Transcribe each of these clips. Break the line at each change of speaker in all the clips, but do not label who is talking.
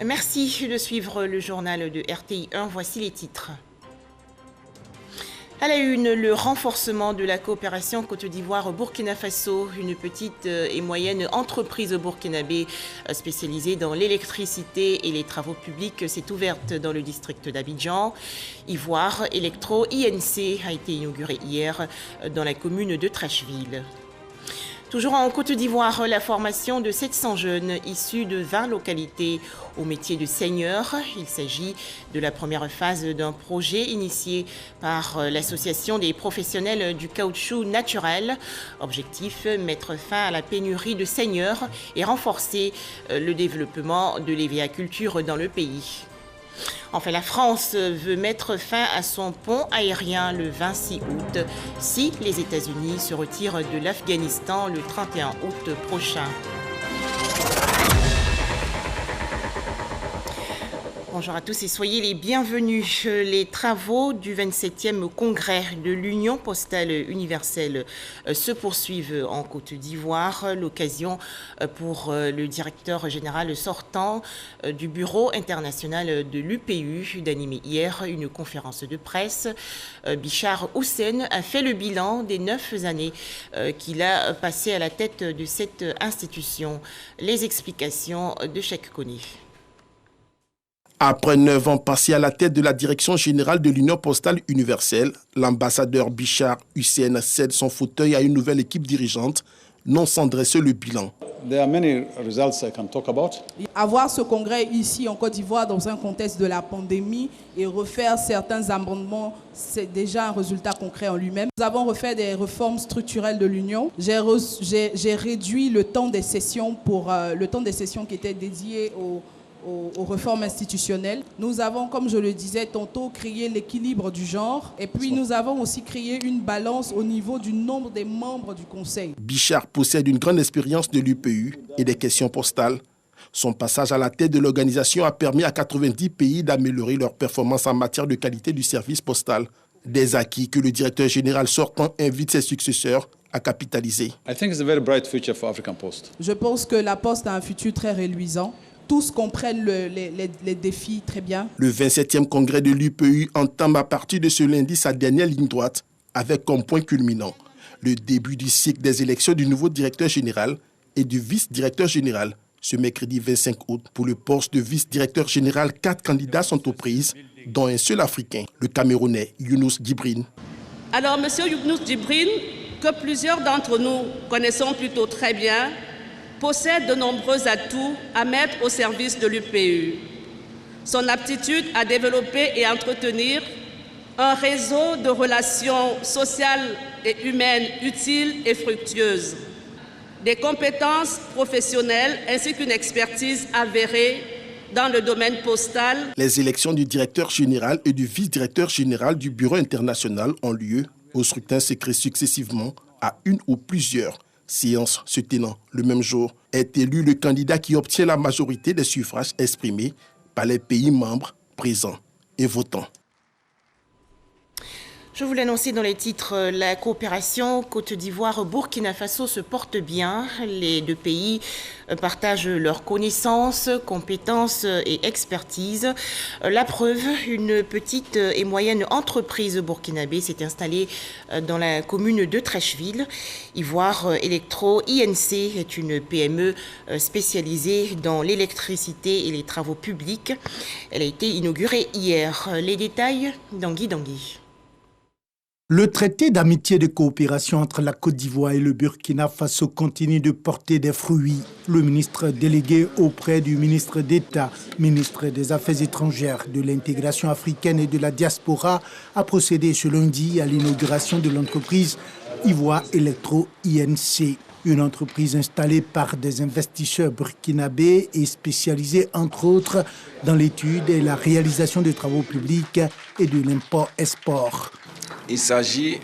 Merci de suivre le journal de RTI 1. Voici les titres. À la une, le renforcement de la coopération Côte d'Ivoire-Burkina Faso, une petite et moyenne entreprise burkinabé spécialisée dans l'électricité et les travaux publics s'est ouverte dans le district d'Abidjan. Ivoire Electro INC a été inaugurée hier dans la commune de Trècheville. Toujours en Côte d'Ivoire, la formation de 700 jeunes issus de 20 localités au métier de seigneur. Il s'agit de la première phase d'un projet initié par l'Association des professionnels du caoutchouc naturel. Objectif, mettre fin à la pénurie de seigneurs et renforcer le développement de l'éviaculture dans le pays. Enfin, la France veut mettre fin à son pont aérien le 26 août si les États-Unis se retirent de l'Afghanistan le 31 août prochain. Bonjour à tous et soyez les bienvenus. Les travaux du 27e congrès de l'Union postale universelle se poursuivent en Côte d'Ivoire. L'occasion pour le directeur général sortant du Bureau international de l'UPU d'animer hier une conférence de presse. Bichar Houssen a fait le bilan des 9 années qu'il a passé à la tête de cette institution. Les explications de Cheikh Kony.
Après 9 ans passés à la tête de la direction générale de l'Union postale universelle, l'ambassadeur Bichar Houssen cède son fauteuil à une nouvelle équipe dirigeante, non sans dresser le bilan.
Avoir ce congrès ici en Côte d'Ivoire dans un contexte de la pandémie et refaire certains amendements, c'est déjà un résultat concret en lui-même. Nous avons refait des réformes structurelles de l'Union. J'ai réduit le temps des sessions qui était dédié aux réformes institutionnelles. Nous avons, comme je le disais tantôt, créé l'équilibre du genre et puis nous avons aussi créé une balance au niveau du nombre des membres du Conseil.
Bichar possède une grande expérience de l'UPU et des questions postales. Son passage à la tête de l'organisation a permis à 90 pays d'améliorer leur performance en matière de qualité du service postal. Des acquis que le directeur général sortant invite ses successeurs à capitaliser.
Je pense que la Poste a un futur très reluisant. Tous comprennent les défis très bien.
Le 27e congrès de l'UPU entame à partir de ce lundi sa dernière ligne droite avec comme point culminant le début du cycle des élections du nouveau directeur général et du vice-directeur général. Ce mercredi 25 août, pour le poste de vice-directeur général, 4 candidats sont aux prises, dont un seul Africain, le Camerounais Younous Djibrine.
Alors, M. Younous Djibrine, que plusieurs d'entre nous connaissons plutôt très bien, possède de nombreux atouts à mettre au service de l'UPU. Son aptitude à développer et entretenir un réseau de relations sociales et humaines utiles et fructueuses, des compétences professionnelles ainsi qu'une expertise avérée dans le domaine postal.
Les élections du directeur général et du vice-directeur général du Bureau international ont lieu au scrutin secret successivement à une ou plusieurs séance se tenant le même jour, est élu le candidat qui obtient la majorité des suffrages exprimés par les pays membres présents et votants.
Je vous l'annonçais dans les titres, la coopération Côte d'Ivoire-Burkina Faso se porte bien. Les deux pays partagent leurs connaissances, compétences et expertise. La preuve, une petite et moyenne entreprise burkinabé s'est installée dans la commune de Trècheville. Ivoire Electro INC est une PME spécialisée dans l'électricité et les travaux publics. Elle a été inaugurée hier. Les détails d'Angui Dangui.
Le traité d'amitié et de coopération entre la Côte d'Ivoire et le Burkina Faso continue de porter des fruits. Le ministre délégué auprès du ministre d'État, ministre des Affaires étrangères, de l'intégration africaine et de la diaspora, a procédé ce lundi à l'inauguration de l'entreprise Ivoire Electro INC. Une entreprise installée par des investisseurs burkinabés et spécialisée entre autres dans l'étude et la réalisation de travaux publics et de l'import-export.
Il s'agit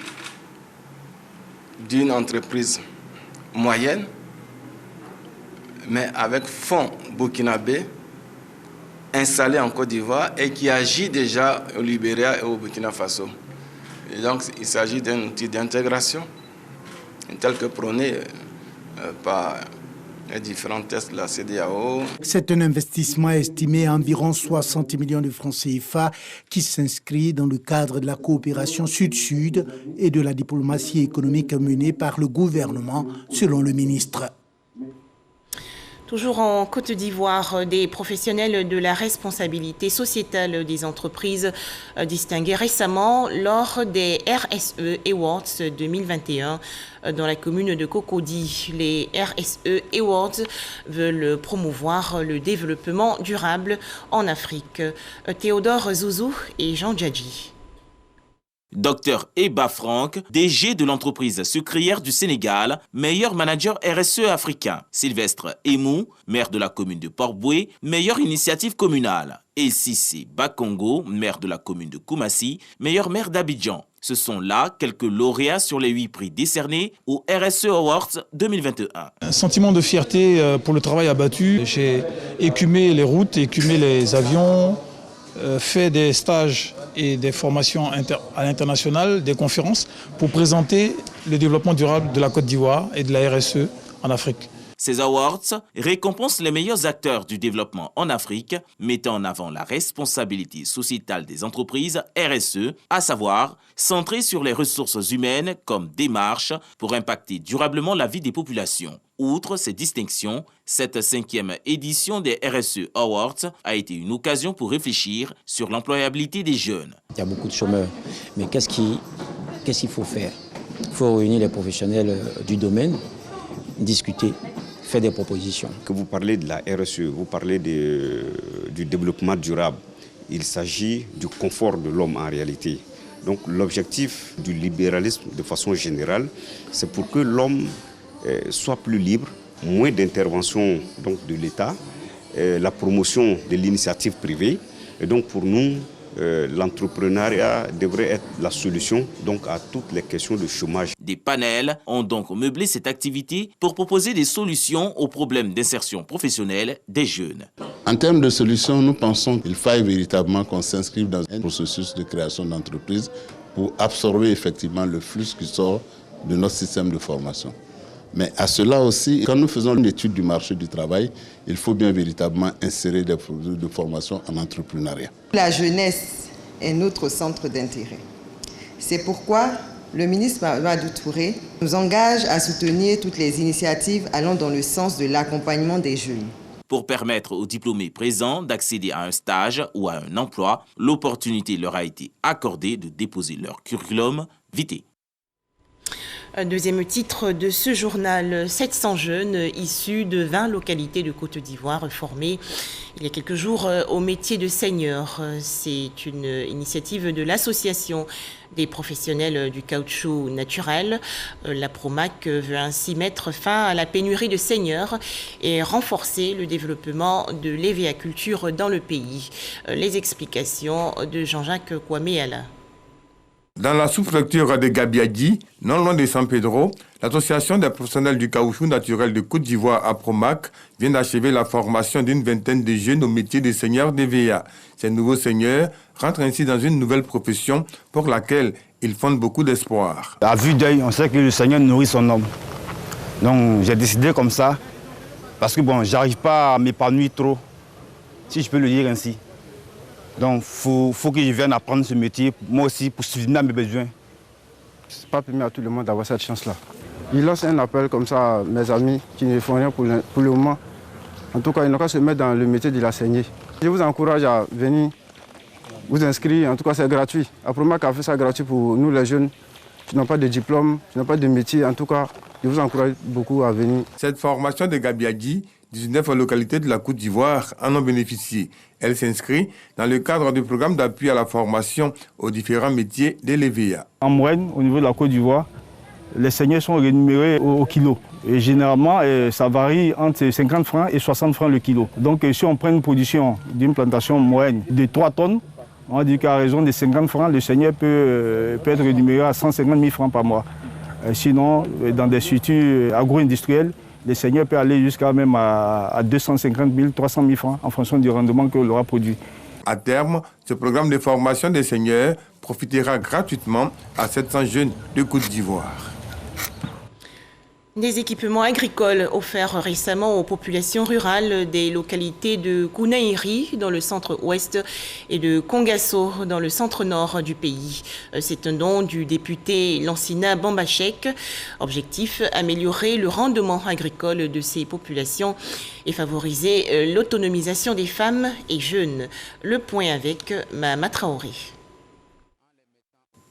d'une entreprise moyenne, mais avec fonds burkinabé, installée en Côte d'Ivoire et qui agit déjà au Libéria et au Burkina Faso. Et donc, il s'agit d'un outil d'intégration tel que prôné par les différents tests de la CEDEAO.
C'est un investissement estimé à environ 60 millions de francs CFA qui s'inscrit dans le cadre de la coopération sud-sud et de la diplomatie économique menée par le gouvernement, selon le ministre.
Toujours en Côte d'Ivoire, des professionnels de la responsabilité sociétale des entreprises distingués récemment lors des RSE Awards 2021 dans la commune de Cocody. Les RSE Awards veulent promouvoir le développement durable en Afrique. Théodore Zouzou et Jean Djadji.
Dr Eba Franck, DG de l'entreprise sucrière du Sénégal, meilleur manager RSE africain. Sylvestre Emou, maire de la commune de Port-Boué, meilleure initiative communale. Et Sissé Bakongo, maire de la commune de Koumassi, meilleur maire d'Abidjan. Ce sont là quelques lauréats sur les 8 prix décernés au RSE Awards 2021.
Un sentiment de fierté pour le travail abattu. J'ai écumé les routes, écumé les avions, fait des stages et des formations à l'international, des conférences pour présenter le développement durable de la Côte d'Ivoire et de la RSE en Afrique.
Ces awards récompensent les meilleurs acteurs du développement en Afrique, mettant en avant la responsabilité sociétale des entreprises RSE, à savoir centrée sur les ressources humaines comme démarche pour impacter durablement la vie des populations. Outre ces distinctions, cette 5e édition des RSE Awards a été une occasion pour réfléchir sur l'employabilité des jeunes.
Il y a beaucoup de chômeurs, mais qu'est-ce qu'il faut faire? Il faut réunir les professionnels du domaine, discuter, faire des propositions.
Que vous parlez de la RSE, vous parlez du développement durable. Il s'agit du confort de l'homme en réalité. Donc l'objectif du libéralisme de façon générale, c'est pour que l'homme soit plus libre, moins d'intervention de l'État, la promotion de l'initiative privée. Et donc pour nous, l'entrepreneuriat devrait être la solution à toutes les questions de chômage.
Des panels ont donc meublé cette activité pour proposer des solutions aux problèmes d'insertion professionnelle des jeunes.
En termes de solutions, nous pensons qu'il faille véritablement qu'on s'inscrive dans un processus de création d'entreprise pour absorber effectivement le flux qui sort de notre système de formation. Mais à cela aussi, quand nous faisons une étude du marché du travail, il faut bien véritablement insérer des produits de formation en entrepreneuriat.
La jeunesse est notre centre d'intérêt. C'est pourquoi le ministre Mahamadou Touré nous engage à soutenir toutes les initiatives allant dans le sens de l'accompagnement des jeunes.
Pour permettre aux diplômés présents d'accéder à un stage ou à un emploi, l'opportunité leur a été accordée de déposer leur curriculum vitae.
Deuxième titre de ce journal, 700 jeunes issus de 20 localités de Côte d'Ivoire formés il y a quelques jours au métier de seigneur. C'est une initiative de l'association des professionnels du caoutchouc naturel. La Promac veut ainsi mettre fin à la pénurie de seigneurs et renforcer le développement de l'évéaculture dans le pays. Les explications de Jean-Jacques Kouaméala.
Dans la sous-préfecture de Gabiadji, non loin de San Pedro, l'association des professionnels du caoutchouc naturel de Côte d'Ivoire à Promac vient d'achever la formation d'une vingtaine de jeunes au métier de seigneur d'EVA. Ces nouveaux seigneurs rentrent ainsi dans une nouvelle profession pour laquelle ils fondent beaucoup d'espoir.
À vue d'œil, on sait que le seigneur nourrit son homme. Donc j'ai décidé comme ça, parce que j'arrive pas à m'épanouir trop, si je peux le dire ainsi. Donc, faut que je vienne apprendre ce métier, moi aussi, pour subvenir à mes besoins.
Ce n'est pas permis à tout le monde d'avoir cette chance-là. Je lance un appel comme ça à mes amis qui ne font rien pour le moment. En tout cas, ils n'ont qu'à se mettre dans le métier de la saignée. Je vous encourage à venir vous inscrire. En tout cas, c'est gratuit. Après-moi, qui a fait ça gratuit pour nous, les jeunes, qui n'ont pas de diplôme, qui n'ont pas de métier. En tout cas, je vous encourage beaucoup à venir.
Cette formation de Gabiadji, 19 localités de la Côte d'Ivoire en ont bénéficié. Elle s'inscrit dans le cadre du programme d'appui à la formation aux différents métiers de l'EVA.
En moyenne, au niveau de la Côte d'Ivoire, les seigneurs sont rémunérés au kilo. Et généralement, ça varie entre 50 francs et 60 francs le kilo. Donc si on prend une production d'une plantation moyenne de 3 tonnes, on dit qu'à raison de 50 francs, le seigneur peut être rémunéré à 150 000 francs par mois. Sinon, dans des structures agro-industrielles, les seigneurs peuvent aller jusqu'à même à 250 000, 300 000 francs en fonction du rendement que l'aura produit.
À terme, ce programme de formation des seigneurs profitera gratuitement à 700 jeunes de Côte d'Ivoire.
Des équipements agricoles offerts récemment aux populations rurales des localités de Kounaïri dans le centre-ouest et de Kongasso dans le centre-nord du pays. C'est un don du député Lansina Bambachek. Objectif, améliorer le rendement agricole de ces populations et favoriser l'autonomisation des femmes et jeunes. Le point avec Mahama Traoré.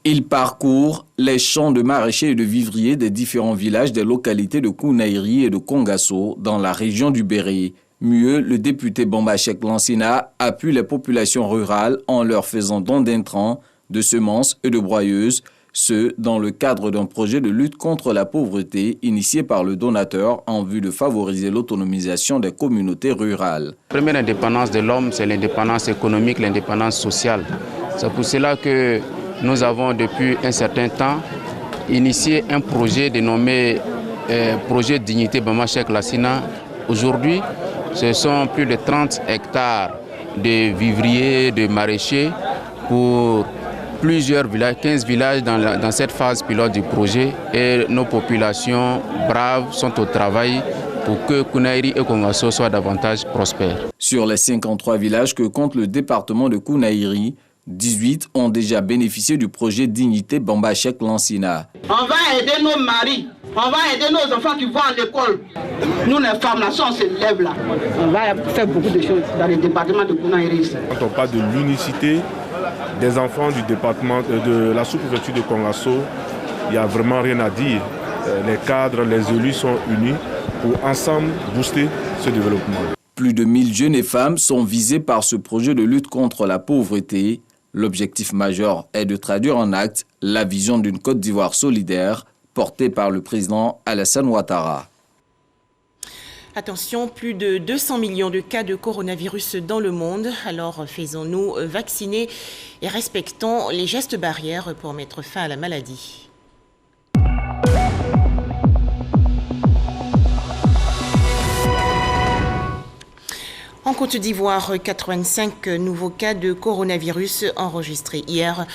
Il parcourt les champs de maraîchers et de vivriers des différents villages des localités de Kounaïri et de Kongasso dans la région du Béré. Mieux, le député Bambachek Lansina appuie les populations rurales en leur faisant don d'intrants, de semences et de broyeuses, ce dans le cadre d'un projet de lutte contre la pauvreté initié par le donateur en vue de favoriser l'autonomisation des communautés rurales.
La première indépendance de l'homme, c'est l'indépendance économique, l'indépendance sociale. C'est pour cela que nous avons depuis un certain temps initié un projet dénommé Projet Dignité Bambachek Lansina. Aujourd'hui, ce sont plus de 30 hectares de vivriers, de maraîchers pour plusieurs villages, 15 villages dans cette phase pilote du projet. Et nos populations braves sont au travail pour que Kounaïri et Kongasso soient davantage prospères.
Sur les 53 villages que compte le département de Kounaïri, 18 ont déjà bénéficié du projet Dignité Bambachek Lansina.
On va aider nos maris, on va aider nos enfants qui vont à l'école. Nous les femmes, là, on se lève là. On va faire beaucoup de choses dans le département de Kounaïri.
Quand on parle de l'unicité des enfants du département de la sous-préfecture de Kongasso, il n'y a vraiment rien à dire. Les cadres, les élus sont unis pour ensemble booster ce développement.
Plus de 1000 jeunes et femmes sont visés par ce projet de lutte contre la pauvreté. L'objectif majeur est de traduire en actes la vision d'une Côte d'Ivoire solidaire portée par le président Alassane Ouattara.
Attention, plus de 200 millions de cas de coronavirus dans le monde. Alors faisons-nous vacciner et respectons les gestes barrières pour mettre fin à la maladie. En Côte d'Ivoire, 85 nouveaux cas de coronavirus enregistrés hier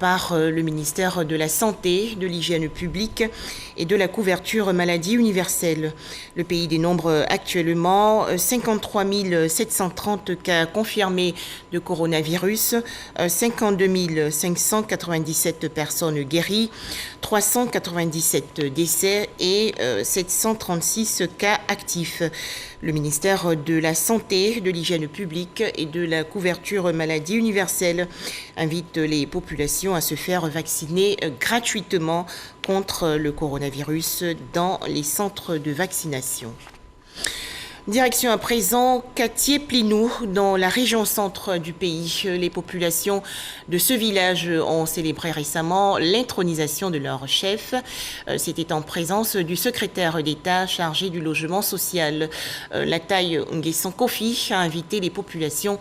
par le ministère de la Santé, de l'Hygiène publique et de la couverture maladie universelle. Le pays dénombre actuellement 53 730 cas confirmés de coronavirus, 52 597 personnes guéries, 397 décès et 736 cas actifs. Le ministère de la Santé, de l'Hygiène publique et de la couverture maladie universelle invite les populations à se faire vacciner gratuitement contre le coronavirus dans les centres de vaccination. Direction à présent Katié-Plinou, dans la région centre du pays. Les populations de ce village ont célébré récemment l'intronisation de leur chef. C'était en présence du secrétaire d'État chargé du logement social. Lataï Nguessan Kofi a invité les populations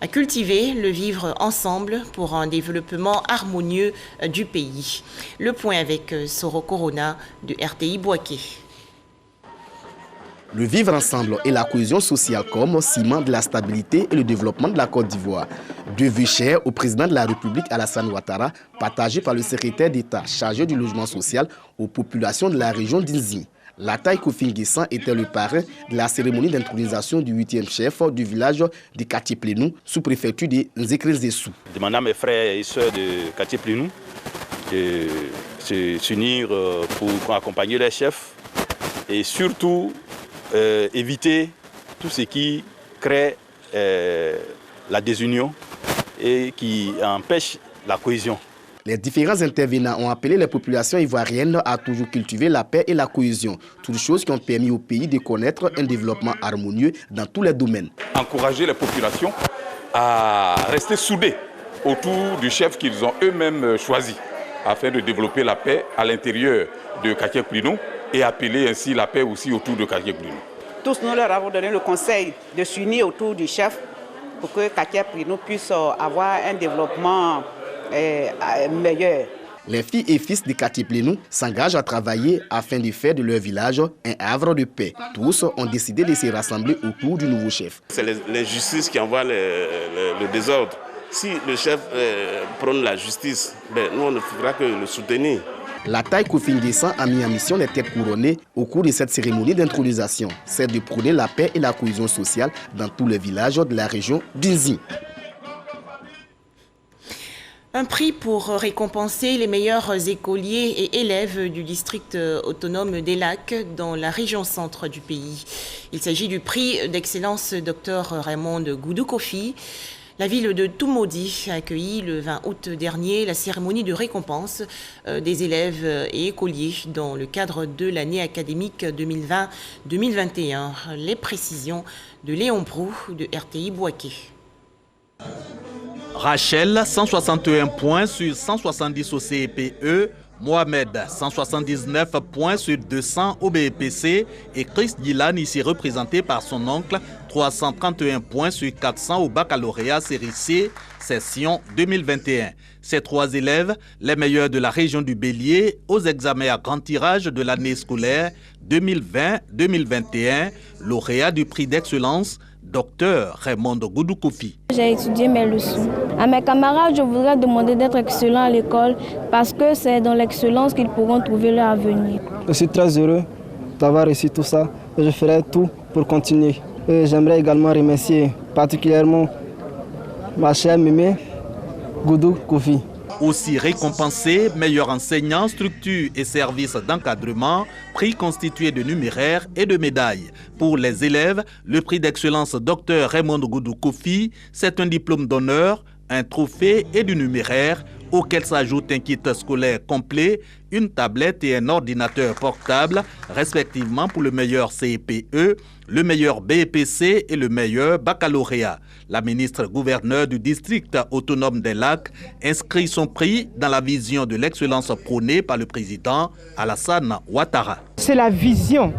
à cultiver le vivre ensemble pour un développement harmonieux du pays. Le point avec Soro Corona de RTI Boaké.
Le vivre ensemble et la cohésion sociale comme ciment de la stabilité et le développement de la Côte d'Ivoire. Deux vues chères au président de la République Alassane Ouattara, partagées par le secrétaire d'État chargé du logement social aux populations de la région d'Inzi. Lataï Kofi Nguessan était le parrain de la cérémonie d'intronisation du 8e chef du village de Katié-Plinou, sous-préfecture de Nzékré-Zessou.
Demandant à mes frères et sœurs de Katié-Plinou de s'unir pour accompagner les chefs et surtout éviter tout ce qui crée la désunion et qui empêche la cohésion.
Les différents intervenants ont appelé les populations ivoiriennes à toujours cultiver la paix et la cohésion, toutes choses qui ont permis au pays de connaître un développement harmonieux dans tous les domaines.
Encourager les populations à rester soudées autour du chef qu'ils ont eux-mêmes choisi, afin de développer la paix à l'intérieur de Katié-Plinou et appeler ainsi la paix aussi autour de Katié-Plinou.
Tous nous leur avons donné le conseil de s'unir autour du chef pour que Katié-Plinou puisse avoir un développement meilleur.
Les filles et fils de Katié-Plinou s'engagent à travailler afin de faire de leur village un havre de paix. Tous ont décidé de se rassembler autour du nouveau chef.
C'est les justices qui envoient le désordre. Si le chef prône la justice, nous on ne fera que le soutenir.
La taille Kofi-Nguessan a mis en mission les têtes couronnées au cours de cette cérémonie d'intronisation, celle de prôner la paix et la cohésion sociale dans tous les villages de la région d'Inzi.
Un prix pour récompenser les meilleurs écoliers et élèves du district autonome des Lacs dans la région centre du pays. Il s'agit du prix d'excellence Dr Raymond Goudou Kofi. La ville de Toumaudi a accueilli le 20 août dernier la cérémonie de récompense des élèves et écoliers dans le cadre de l'année académique 2020-2021. Les précisions de Léon Brou de RTI Bouaké.
Rachel, 161 points sur 170 au CEPE, Mohamed, 179 points sur 200 au BEPC et Chris Dylan, ici représenté par son oncle, 331 points sur 400 au baccalauréat série C, session 2021. Ces 3 élèves, les meilleurs de la région du Bélier, aux examens à grand tirage de l'année scolaire 2020-2021, lauréat du prix d'excellence, Dr Raymond Goudou Kofi.
J'ai étudié mes leçons. À mes camarades, je voudrais demander d'être excellents à l'école parce que c'est dans l'excellence qu'ils pourront trouver leur avenir.
Je suis très heureux d'avoir réussi tout ça et je ferai tout pour continuer. Et j'aimerais également remercier particulièrement ma chère Mémé Goudou Kofi.
Aussi récompensé, meilleur enseignant, structure et services d'encadrement, prix constitué de numéraires et de médailles. Pour les élèves, le prix d'excellence Dr Raymond Goudou Kofi, c'est un diplôme d'honneur, un trophée et du numéraire, auquel s'ajoute un kit scolaire complet, une tablette et un ordinateur portable, respectivement pour le meilleur CEPE, le meilleur BEPC et le meilleur baccalauréat. La ministre gouverneure du district autonome des Lacs inscrit son prix dans la vision de l'excellence prônée par le président Alassane Ouattara.
C'est la vision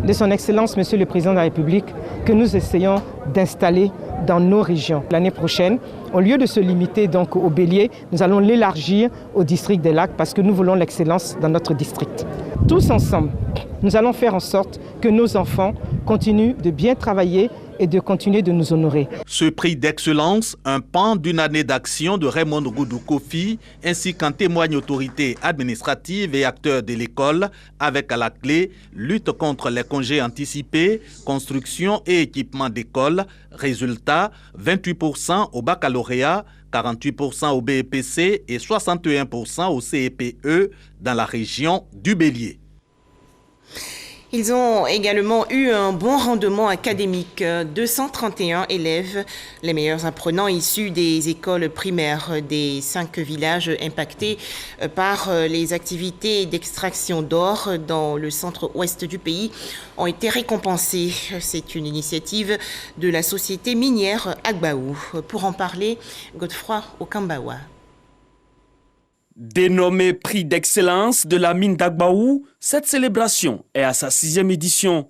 de son Excellence, Monsieur le Président de la République, que nous essayons d'installer dans nos régions. L'année prochaine, au lieu de se limiter donc au Bélier, nous allons l'élargir au district des Lacs parce que nous voulons l'excellence dans notre district. Tous ensemble, nous allons faire en sorte que nos enfants continuent de bien travailler et de continuer de nous honorer.
Ce prix d'excellence, un pan d'une année d'action de Raymond Goudou Kofi, ainsi qu'en témoignent autorités administratives et acteurs de l'école, avec à la clé lutte contre les congés anticipés, construction et équipement d'école. Résultat, 28% au baccalauréat, 48% au BEPC et 61% au CEPE dans la région du Bélier.
Ils ont également eu un bon rendement académique, 231 élèves, les meilleurs apprenants issus des écoles primaires des 5 villages impactés par les activités d'extraction d'or dans le centre-ouest du pays ont été récompensés. C'est une initiative de la société minière Agbaou. Pour en parler, Godefroy Okambawa.
Dénommé prix d'excellence de la mine d'Agbaou, cette célébration est à sa 6e édition.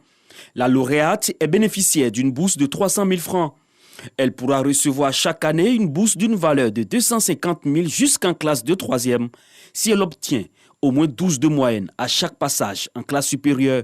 La lauréate est bénéficiaire d'une bourse de 300 000 francs. Elle pourra recevoir chaque année une bourse d'une valeur de 250 000 jusqu'en classe de 3e si elle obtient au moins 12 de moyenne à chaque passage en classe supérieure.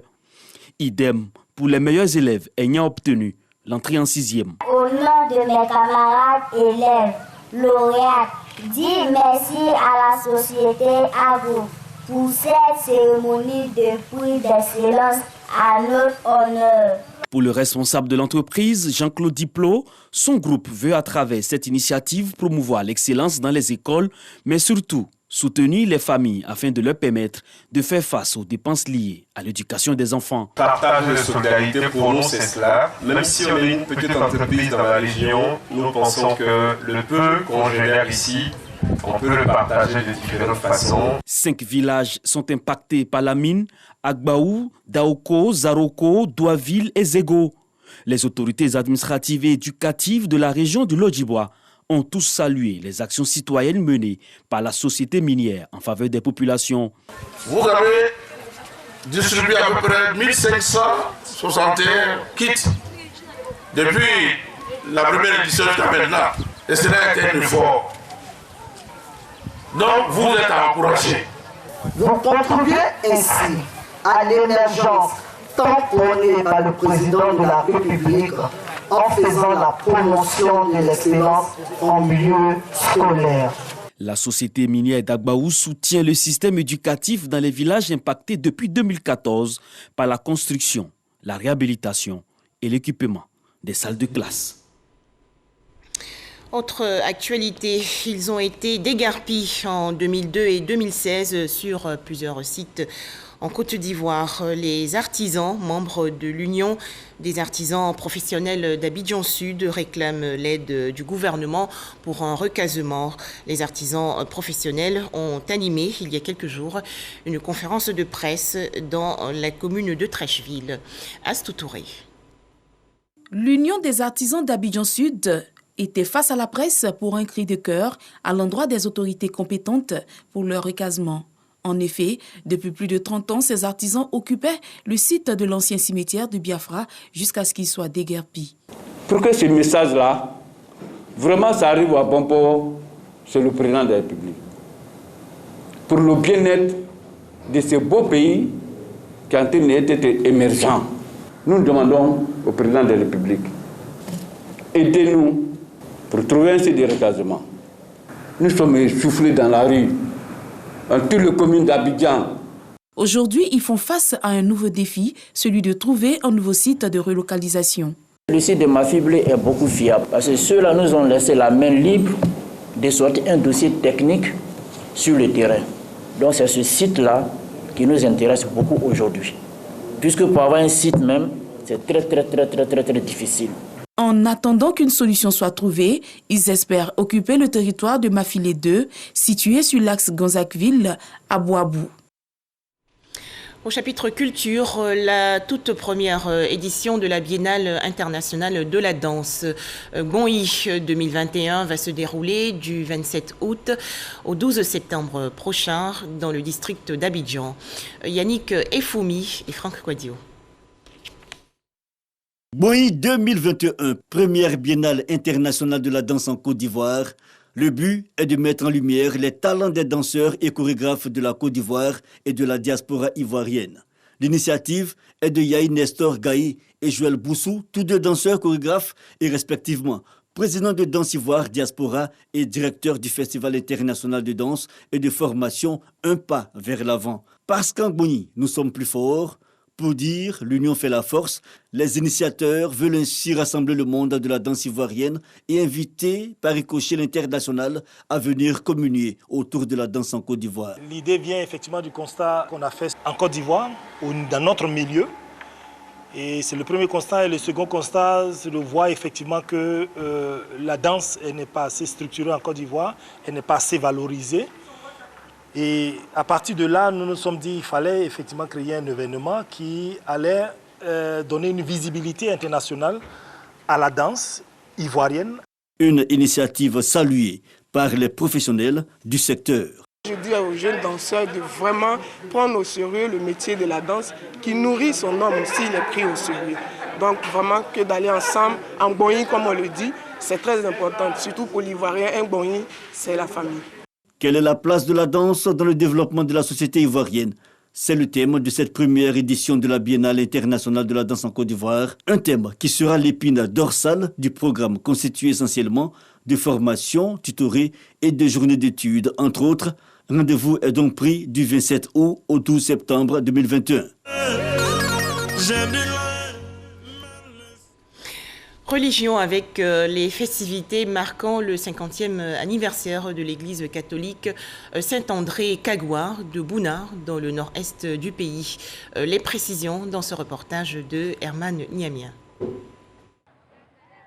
Idem pour les meilleurs élèves ayant obtenu l'entrée en 6e.
Au nom de mes camarades élèves, lauréates, dis merci à la société Agbaou pour cette cérémonie de prix d'excellence à notre honneur.
Pour le responsable de l'entreprise, Jean-Claude Diplot, son groupe veut à travers cette initiative promouvoir l'excellence dans les écoles, mais surtout soutenir les familles afin de leur permettre de faire face aux dépenses liées à l'éducation des enfants.
Partage de solidarité pour nous, c'est cela. Même si on est une petite entreprise dans la région, nous pensons que le peu qu'on génère ici, on peut le partager de différentes façons.
5 villages sont impactés par la mine: Agbaou, Daoko, Zaroko, Douaville et Zego. Les autorités administratives et éducatives de la région du Lodjibois ont tous salué les actions citoyennes menées par la société minière en faveur des populations.
Vous avez distribué à peu près 1561 kits depuis la première édition jusqu'à maintenant. Et cela a été un effort. Donc vous êtes encouragés.
Vous contribuez ainsi à l'émergence tant prônée par le président de la République en faisant la promotion de l'excellence en milieu scolaire.
La société minière d'Agbaou soutient le système éducatif dans les villages impactés depuis 2014 par la construction, la réhabilitation et l'équipement des salles de classe.
Autre actualité, ils ont été déguerpis en 2002 et 2016 sur plusieurs sites en Côte d'Ivoire. Les artisans, membres de l'Union des artisans professionnels d'Abidjan Sud, réclament l'aide du gouvernement pour un recasement. Les artisans professionnels ont animé il y a quelques jours une conférence de presse dans la commune de Trècheville. Astou Touré.
L'Union des artisans d'Abidjan Sud était face à la presse pour un cri de cœur à l'endroit des autorités compétentes pour leur recasement. En effet, depuis plus de 30 ans, ces artisans occupaient le site de l'ancien cimetière de Biafra jusqu'à ce qu'il soit déguerpi.
Pour que ce message-là, vraiment ça arrive à bon port, c'est le président de la République. Pour le bien-être de ce beau pays qui est en train d'être émergent, nous demandons au président de la République, aidez-nous pour trouver un site de recasement. Nous sommes essoufflés dans la rue, dans toutes les communes d'Abidjan.
Aujourd'hui, ils font face à un nouveau défi, celui de trouver un nouveau site de relocalisation.
Le site de Mafiblé est beaucoup fiable parce que ceux-là nous ont laissé la main libre de sortir un dossier technique sur le terrain. Donc c'est ce site-là qui nous intéresse beaucoup aujourd'hui. Puisque pour avoir un site même, c'est très difficile.
En attendant qu'une solution soit trouvée, ils espèrent occuper le territoire de Mafilé 2, situé sur l'axe Gonzagueville à Boabou.
Au chapitre culture, la toute première édition de la Biennale internationale de la danse GONI 2021 va se dérouler du 27 août au 12 septembre prochain dans le district d'Abidjan. Yannick Efoumi et Franck Quadio.
GONI 2021, première biennale internationale de la danse en Côte d'Ivoire. Le but est de mettre en lumière les talents des danseurs et chorégraphes de la Côte d'Ivoire et de la diaspora ivoirienne. L'initiative est de Yahi Nestor Gaï et Joël Boussou, tous deux danseurs chorégraphes et respectivement président de Danse Ivoire Diaspora et directeur du Festival international de danse et de formation Un pas vers l'avant. Parce qu'en GONI, nous sommes plus forts. Pour dire l'union fait la force, les initiateurs veulent ainsi rassembler le monde de la danse ivoirienne et inviter par ricochet l'international à venir communier autour de la danse en Côte d'Ivoire.
L'idée vient effectivement du constat qu'on a fait en Côte d'Ivoire, dans notre milieu. Et c'est le premier constat. Et le second constat, c'est de voir effectivement que la danse n'est pas assez structurée en Côte d'Ivoire, elle n'est pas assez valorisée. Et à partir de là, nous nous sommes dit qu'il fallait effectivement créer un événement qui allait donner une visibilité internationale à la danse ivoirienne.
Une initiative saluée par les professionnels du secteur.
Je dis aux jeunes danseurs de vraiment prendre au sérieux le métier de la danse qui nourrit son homme s'il est pris au sérieux. Donc vraiment que d'aller ensemble en GONI, comme on le dit, c'est très important. Surtout pour l'Ivoirien, un GONI, c'est la famille.
Quelle est la place de la danse dans le développement de la société ivoirienne? C'est le thème de cette première édition de la Biennale internationale de la danse en Côte d'Ivoire. Un thème qui sera l'épine dorsale du programme constitué essentiellement de formations, tutorés et de journées d'études, entre autres. Rendez-vous est donc pris du 27 août au 12 septembre 2021.
Religion avec les festivités marquant le 50e anniversaire de l'église catholique Saint-André-Kagwa de Bouna, dans le nord-est du pays. Les précisions dans ce reportage de Herman Niamia.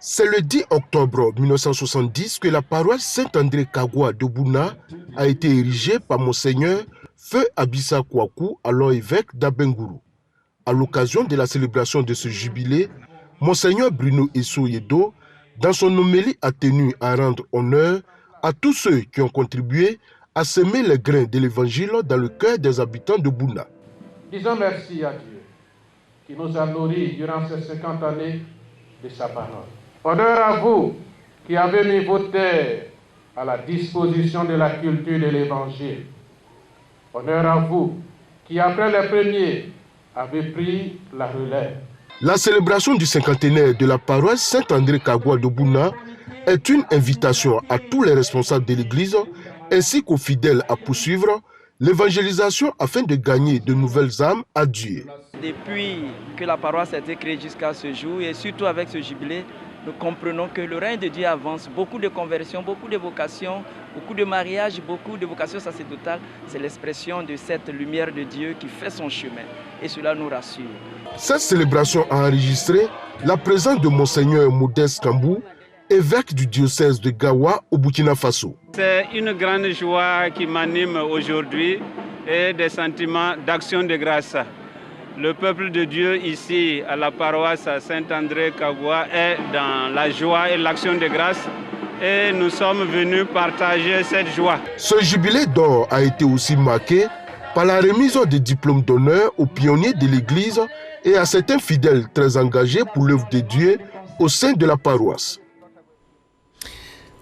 C'est le 10 octobre 1970 que la paroisse Saint-André-Kagwa de Bouna a été érigée par Monseigneur Feu Abissa Kouakou, alors évêque d'Abengourou. À l'occasion de la célébration de ce jubilé, Monseigneur Bruno Esso-Yedo, dans son homélie, a tenu à rendre honneur à tous ceux qui ont contribué à semer les grains de l'évangile dans le cœur des habitants de Bouna.
Disons merci à Dieu qui nous a nourris durant ces 50 années de sa parole. Honneur à vous qui avez mis vos terres à la disposition de la culture de l'évangile. Honneur à vous qui, après les premiers, avez pris la relève.
La célébration du cinquantenaire de la paroisse Saint-André-Kagwa de Bouna est une invitation à tous les responsables de l'Église ainsi qu'aux fidèles à poursuivre l'évangélisation afin de gagner de nouvelles âmes à Dieu.
Depuis que la paroisse a été créée jusqu'à ce jour, et surtout avec ce jubilé, nous comprenons que le règne de Dieu avance. Beaucoup de conversions, beaucoup de vocations, beaucoup de mariages, beaucoup de vocations sacerdotales. C'est l'expression de cette lumière de Dieu qui fait son chemin. Et cela nous rassure.
Cette célébration a enregistré la présence de Monseigneur Modeste Kambou, évêque du diocèse de Gawa au Burkina Faso.
C'est une grande joie qui m'anime aujourd'hui et des sentiments d'action de grâce. Le peuple de Dieu ici à la paroisse Saint-André-Kagwa est dans la joie et l'action de grâce et nous sommes venus partager cette joie.
Ce jubilé d'or a été aussi marqué par la remise des diplômes d'honneur aux pionniers de l'Église et à certains fidèles très engagés pour l'œuvre de Dieu au sein de la paroisse.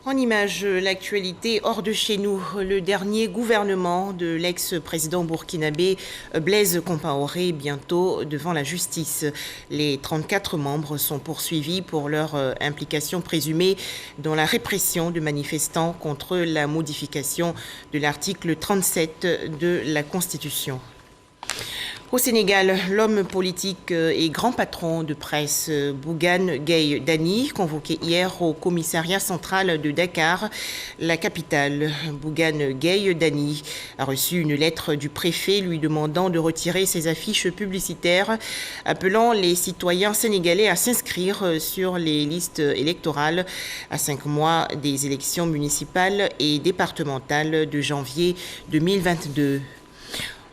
En image, l'actualité hors de chez nous, le dernier gouvernement de l'ex-président burkinabé Blaise Compaoré bientôt devant la justice. Les 34 membres sont poursuivis pour leur implication présumée dans la répression de manifestants contre la modification de l'article 37 de la Constitution. Au Sénégal, l'homme politique et grand patron de presse Bougane Gueye Dany, convoqué hier au commissariat central de Dakar, la capitale. Bougane Gueye Dany a reçu une lettre du préfet lui demandant de retirer ses affiches publicitaires, appelant les citoyens sénégalais à s'inscrire sur les listes électorales à 5 mois des élections municipales et départementales de janvier 2022.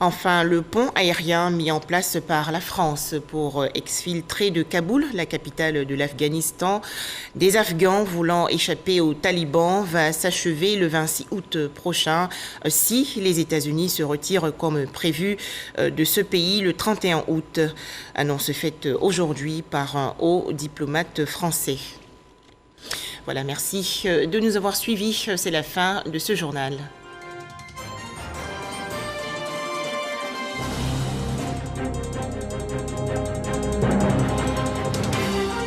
Enfin, le pont aérien mis en place par la France pour exfiltrer de Kaboul, la capitale de l'Afghanistan, des Afghans voulant échapper aux talibans va s'achever le 26 août prochain si les États-Unis se retirent comme prévu de ce pays le 31 août. Annonce faite aujourd'hui par un haut diplomate français. Voilà, merci de nous avoir suivis. C'est la fin de ce journal.